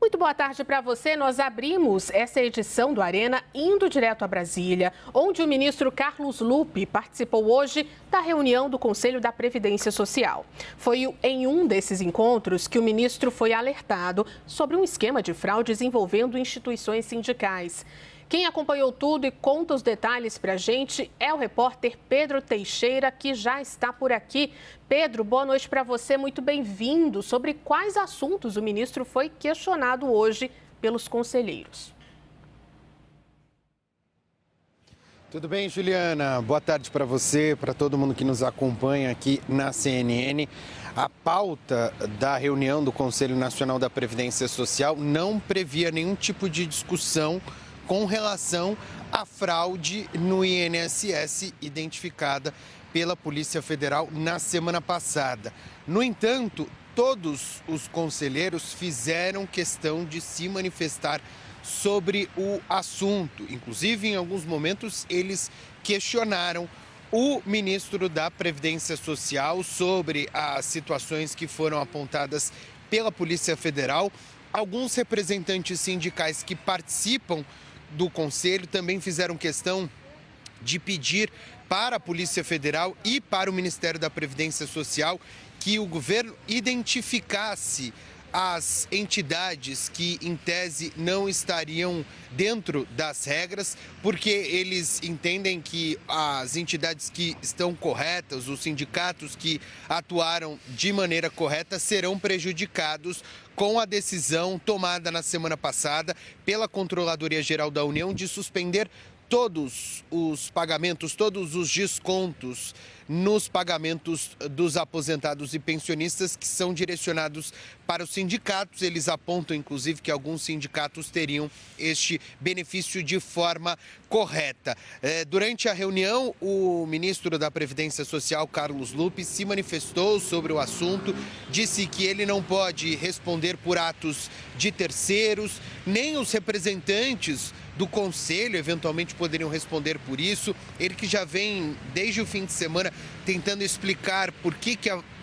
Muito boa tarde para você. Nós abrimos essa edição do Arena indo direto a Brasília, onde o ministro Carlos Lupe participou hoje da reunião do Conselho da Previdência Social. Foi em um desses encontros que o ministro foi alertado sobre um esquema de fraudes envolvendo instituições sindicais. Quem acompanhou tudo e conta os detalhes para a gente é o repórter Pedro Teixeira, que já está por aqui. Pedro, boa noite para você, muito bem-vindo. Sobre quais assuntos o ministro foi questionado hoje pelos conselheiros? Tudo bem, Juliana? Boa tarde para você, para todo mundo que nos acompanha aqui na CNN. A pauta da reunião do Conselho Nacional da Previdência Social não previa nenhum tipo de discussão com relação à fraude no INSS identificada pela Polícia Federal na semana passada. No entanto, todos os conselheiros fizeram questão de se manifestar sobre o assunto. Inclusive, em alguns momentos, eles questionaram o ministro da Previdência Social sobre as situações que foram apontadas pela Polícia Federal. Alguns representantes sindicais que participam do Conselho também fizeram questão de pedir para a Polícia Federal e para o Ministério da Previdência Social que o governo identificasse as entidades que, em tese, não estariam dentro das regras, porque eles entendem que as entidades que estão corretas, os sindicatos que atuaram de maneira correta, serão prejudicados com a decisão tomada na semana passada pela Controladoria Geral da União de suspender todos os pagamentos, todos os descontos nos pagamentos dos aposentados e pensionistas que são direcionados para os sindicatos. Eles apontam, inclusive, que alguns sindicatos teriam este benefício de forma correta. Durante a reunião, o ministro da Previdência Social, Carlos Lupe, se manifestou sobre o assunto, disse que ele não pode responder por atos de terceiros, nem os representantes do Conselho eventualmente poderiam responder por isso. Ele que já vem desde o fim de semana tentando explicar por que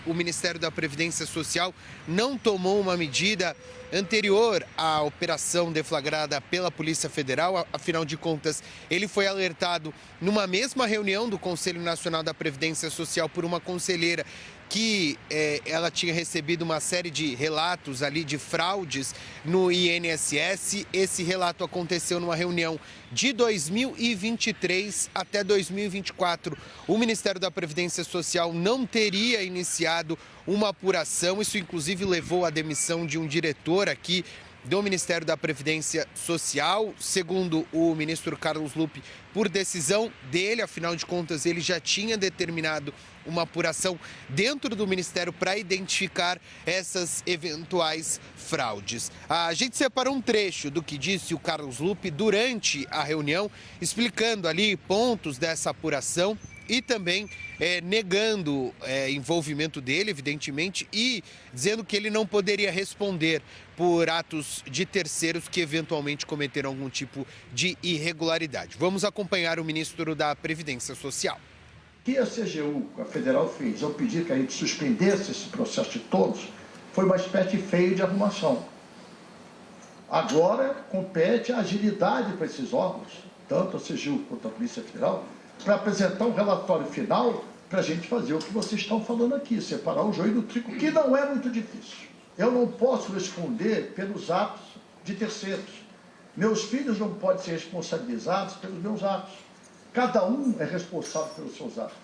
o Ministério da Previdência Social não tomou uma medida anterior à operação deflagrada pela Polícia Federal. Afinal de contas, ele foi alertado numa mesma reunião do Conselho Nacional da Previdência Social por uma conselheira que ela tinha recebido uma série de relatos ali de fraudes no INSS. Esse relato aconteceu numa reunião de 2023 até 2024. O Ministério da Previdência Social não teria iniciado uma apuração. Isso, inclusive, levou à demissão de um diretor aqui do Ministério da Previdência Social, segundo o ministro Carlos Lupe, por decisão dele. Afinal de contas, ele já tinha determinado uma apuração dentro do Ministério para identificar essas eventuais fraudes. A gente separou um trecho do que disse o Carlos Lupe durante a reunião, explicando ali pontos dessa apuração e também negando envolvimento dele, evidentemente, e dizendo que ele não poderia responder por atos de terceiros que eventualmente cometeram algum tipo de irregularidade. Vamos acompanhar o ministro da Previdência Social. O que a CGU, a federal, fez ao pedir que a gente suspendesse esse processo de todos, foi uma espécie de freio de arrumação. Agora compete a agilidade para esses órgãos, tanto a CGU quanto a Polícia Federal, para apresentar um relatório final para a gente fazer o que vocês estão falando aqui, separar o joio do trigo, que não é muito difícil. Eu não posso responder pelos atos de terceiros. Meus filhos não podem ser responsabilizados pelos meus atos. Cada um é responsável pelos seus atos.